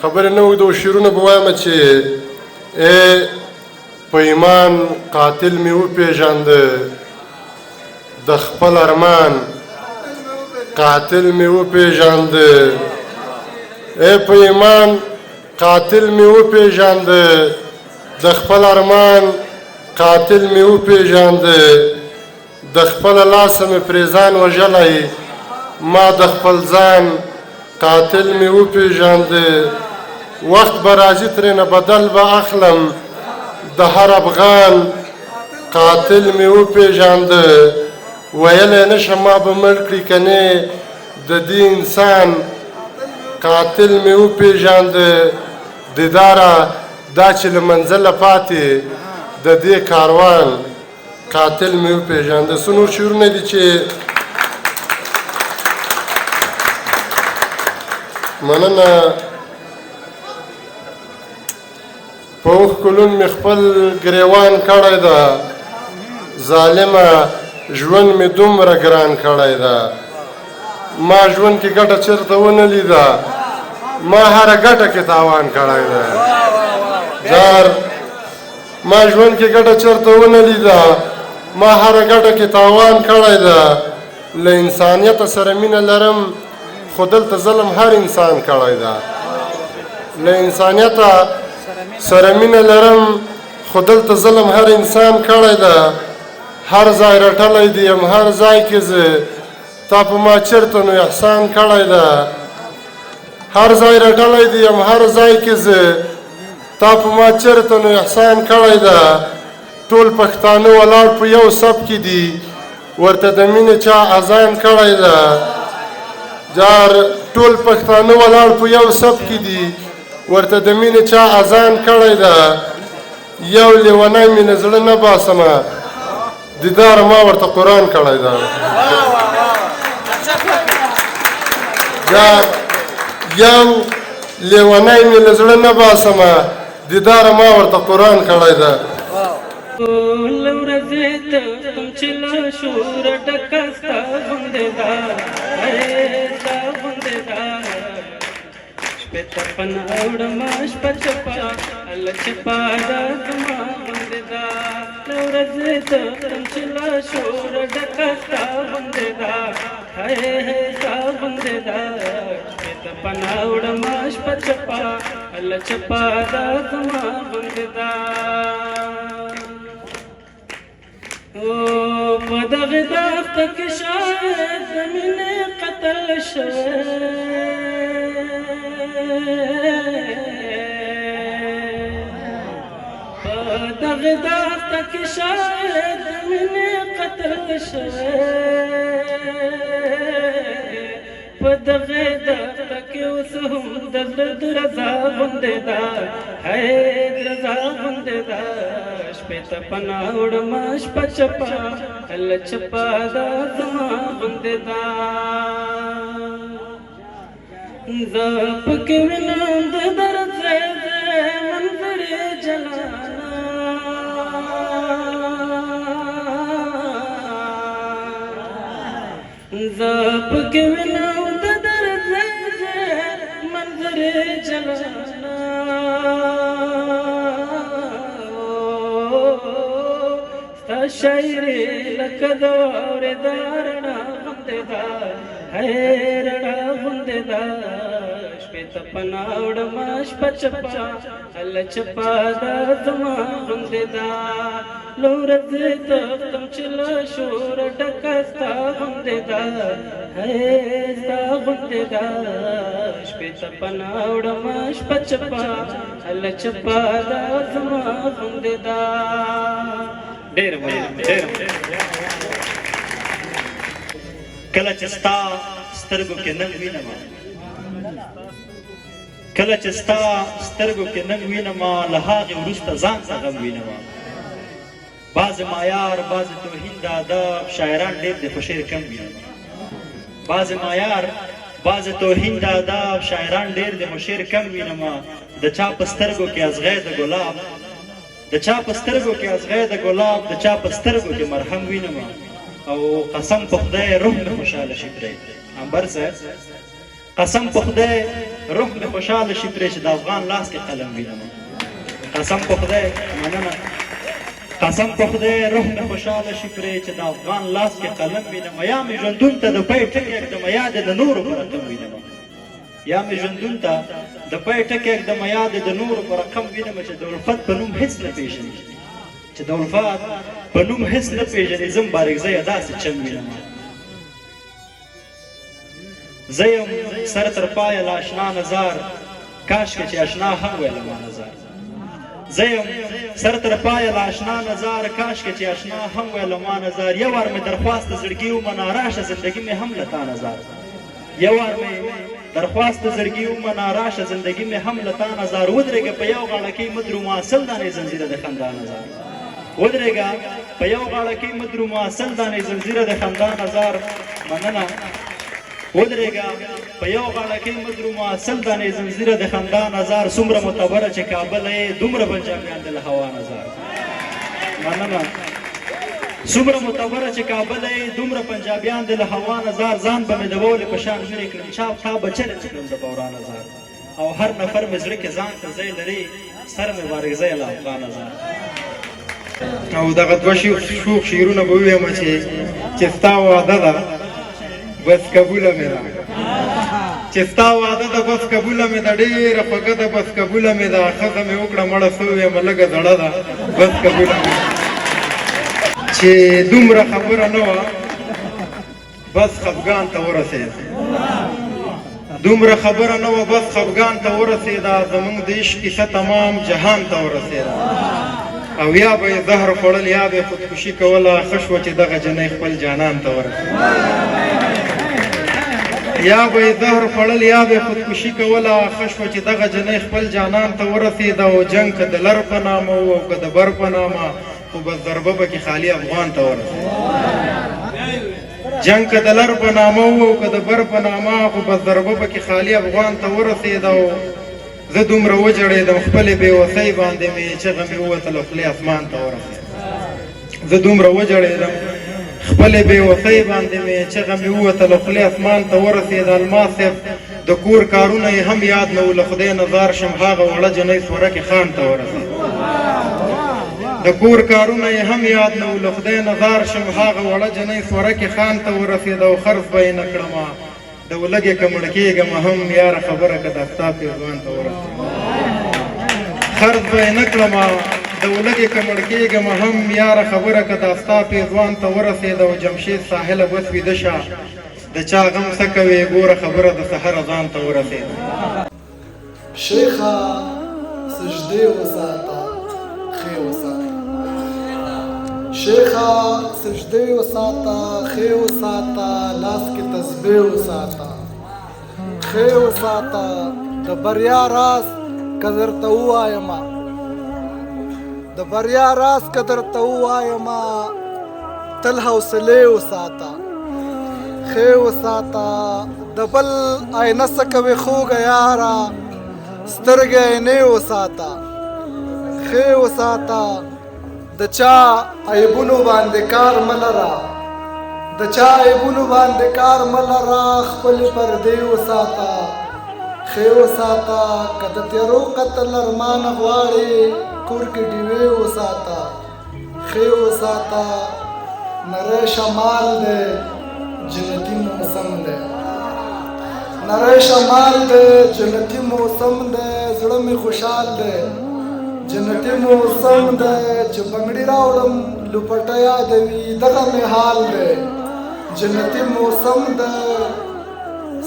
خبرې نه اوږدو شعرونه به وایم چې په ایمان قاتل مې وپېژانده د خپل ارمان قاتل مې وپېژانده په ایمان قاتل مې وپېژانده د خپل ارمان قاتل مې وپېژانده د خپله لاسه مې پرې ځان وژلی ما د خپل ځان قاتل مې وپېژانده وخت به راځي ترېنه بدل به اخلم د هر افغان قاتل مې وپېژانده ویلی نه شم ما به مړ کړي کنې د دې انسان قاتل مې وپېژانده دیداره دا چې له منزله پاتې د دې کاروان قاتل مې وپېژانده څه نور شعرونه دي چې مننه په اوښکو لوند مې خپل ګریوان کړی ده ظالمه ژوند مې دومره ګران کړی ده ما ژوند کې ګټه چېرته ونه لیده ما هره ګټه کې تاوان کړی ده جار ما ژوند کې ګټه چېرته ونه لیده ما هره ګټه کې تاوان کړی ده له انسانیته سره مینه لرم خو دلته ظلم هر انسان کړی ده له انسانیته سره مینه لرم خو دلته ظلم هر انسان کړی ده هر ځای رټلی دی یم هر ځای کې زه تا په ما چېرته نو احسان کړی ده هر ځای رټلی دی یم هر ځای کې زه تا په ما چېرته نو احسان کړی ده ټول پښتانه ولاړ په یو صف کې دي ورته د مینې چا اذان کړی ده جار ټول پښتانه ولاړ په یو صف کې دي ورته د مینې چا اذان کړی ده یو لیونی مې نه زړه نه باسمه دیدار ما ورته قرآن کړی ده یو لیونی مې له زړه نه باسمه دیدار ما ورته قرآن کړی ده ټول ورځې ته کوم چې له شوره ډکه ستا غوندې ده ستا غوندې ده شپې ته پناه وړمه شپه چپه هله چپه ده زما غوندې ده له ورځې ته کوم چې له شوره ډکه ستا غوندې ده ستا غوندې ده شپې ته پناه وړمه شپه چپه هله چپه ده زما غوندې ده په دغه دښته کې شاید د مینې قتل په دغه دښته کې شاید د مینې قتل په دغه دښته کې اوس هم د زړه درزا غوندې ده درزا غوندې ده شپې ته پناه وړمه شپه چپه هله چپه ده زما غوندې ده زه پکې وینم د درد ځای منظرې جلانا زه پکې وینم د درد ځای منظرې جلانا شاعري لکه د واورې د رڼا غوندې ده رڼا غوندې ده شپې ته پناه وړمه شپه چپه هله چپه ده زما غوندې ده له ورځې ته کوم چې له شوره ډکه ستا غوندې ده ستا غوندې ده شپې ته پناه وړمه شپه چپه هله چپه ده زما غوندې ده کله چې ستا سترګو کې ننګ وینم کله چې ستا سترګو کې ننګ وینم له هغې وروسته ځان ته غم وینم بعضې معیار بعضې توهین د ادب شاعران ډېر دي خو شعر کم وینم بعضې معیار بعضې توهین د ادب شاعران ډېر دي خو شعر کم وینم د چا په سترګو کې ازغی د ګلاب د چا په سترګو کې ازغی د ګلاب د چا په سترګو کې مرهم وینم او قسم په خدای روح مې خوشحاله شي پرې عنبر صاحب قسم په خدای روح مې خوشحاله شي پرې چې د افغان لاس کې قلم وینم قسم په خدای مننه قسم په خدای روح مې خوشحاله شي پرې چې د افغان لاس کې قلم وینم یا مې ژوندون ته د پی ټکی ږدم یا د نورو په رقم وینم یا مې ژوندون ته د پی ټکی ږدم یا د نورو په رقم وینم چې د الفت په نوم هېڅ نه پېژني چې د الفت په نوم هېڅ نه پېژني زه مبارکزیه داسې چم وینم زه یم سر تر پایه له اشنا نظر کاشکې چې اشنا هم ویله ما نظر زه یم سر تر پایه له اشنا نظر کاشکې چې اشنا هم ویله ما نظر یو وار مې درخواست د زړګي ومنه راشه زندګي مې هم له تا نظر یو وار مې درخواست د زړګي ومنه راشه زندګي مې هم له تا نظر ودرېږه په یو غاړه کې مدرومه اصل دانې زنځیره د خندا نظر ودرېږه په یو غاړه کې مدرومه اصل دانې زنځیره د خندا نظر مننه ودرېږه په یو غاړه کې مدرومه اصل دانې زنځیره د خندا نظر څومره معتبره چې کابل یې دومره پنجابیان د له هوا نظر مننه څومره معتبره چې کابل یې دومره پنجابیان د له هوا نظر ځان به مې د وولې په شان ژرې کړم چا تا به چلې کړم د بورا نظر او هر نفر مې زړه کې ځان ته ځای لري سر مې بارکزی له افغان نظر او دغه دوه شوخ شعرونه به ووایم چې ستا واده ده بس قبوله مې ده چې ستا واده ده بس قبوله مې ده ډېره خوږه ده بس قبوله مې ده ښځه مې وکړه مړه سوې یم لږه زړه ده بس قبوله مې ده چې دومره خبره نه وه بس خفګان ته ورسېد دومره خبره نه وه بس خفګان ته ورسېده زموږ د عشق کیسه تمام جهان ته ورسېده او یا به یې زهر خوړل یا به یې خودکشي کوله ښه شوه چې دغه جنۍ خپل جانان ته ورسېده یا به یې زهر خوړل یا به یې خودکشي کوله ښه شوه چې دغه جنۍ خپل جانان ته ورسېده او جنګ که د لر په نامه و او که د بر په نامه خو بس ضربه به کې خالي افغان ته ورسېده جنګ که د لر په نامه و او که د بر په نامه خو بس ضربه به کې خالي افغان ته ورسېده او زه دومره وجړېدم خپلې بېوسۍ باندې مې چغه مې ووتله خولې اسمان ته ورسېده زه دومره وجړېدم خپلې بېوسۍ باندې مې چغه مې ووتله خولې اسمان ته ورسېده الماس صاحب د کور کارونه یې هم یاد نه و له خدای نظار شم هغه وړه جنۍ سورکې خان ته ورسېده د کور کارونه یې هم یاد نه و له خدای نظار شم هغه وړه جنۍ سورکې خان ته ورسېده او خرڅ به یې نه کړمه د ولږې که مړ کېږم هم یاره خبره که دا ستا پېزوان ته ورسېده خرڅ به یې نه کړمه د ولږې که مړ کېږم هم یاره خبره که دا ستا پېزوان ته ورسېده او جمشید ساحله بس ویده شه د چا غم څه کوې ګوره خبره د سحره ځان ته ورسېده شیخه سجدې وساته ښې وساته شیخه سجدې وساته ښې وساته لاس کې تسبیح وساته ښې وساته د بریا راز که درته ووایمه د بریا راز که درته ووایمه تل حوصلې وساته ښې وساته د بل آینه څه کوې خوږه یاره سترګې عینې وساته ښې وساته د چا عیبونو باندې کار مه لره د چا عیبونو باندې کار مه لره خپلې پردې وساته ښې وساته که د تیرو قتل ارمانه غواړې کور کې ډیوې وساته ښې وساته نری شمال دی جنتی موسم دی نری شمال دی جنتی موسم دی زړه مې خوشحال دی جنتی موسم دی چې بنګړي راوړم لوپټه یادوي دغه مې حال دی جنتی موسم دی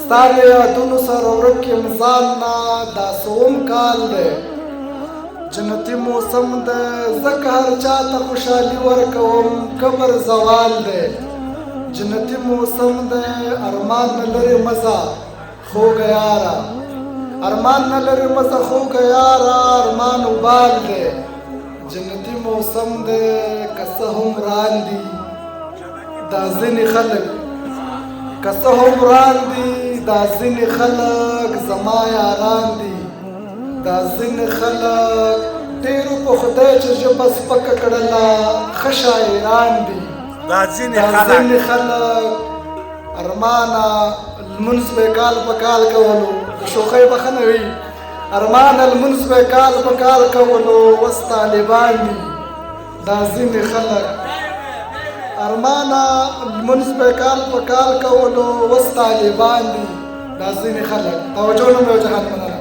ستا له یادونو سره ورک یم ځان نه دا سوم کال دی جنتی موسم دی ځکه هر چا ته خوشحالي ورکوم قبر زوال دی جنتی موسم دی ارمان نه لرې مزه خوږه یاره ارمان نه لرې مزه خوږه یاره ارمان وبال دی جنتی موسم دی که څه هم ران دي دا ځینې خلک که څه هم ران دي دا ځینې خلک زما یاران دي دا ځینې خلک ډېرو په خدای چې ژبه سپکه کړله ښه شاعران دي دا ځینې خلک ارمانه لمونځ به یې کال په کال کولو د شوخۍ بښنه وي ارمانه لمونځ به یې کال په کال کولو اوس طالبان دي دا ځینې خلک ارمانه لمونځ به یې کال په کال کولو اوس طالبان دي دا ځینې خلک توجه نه مې وجهات مننه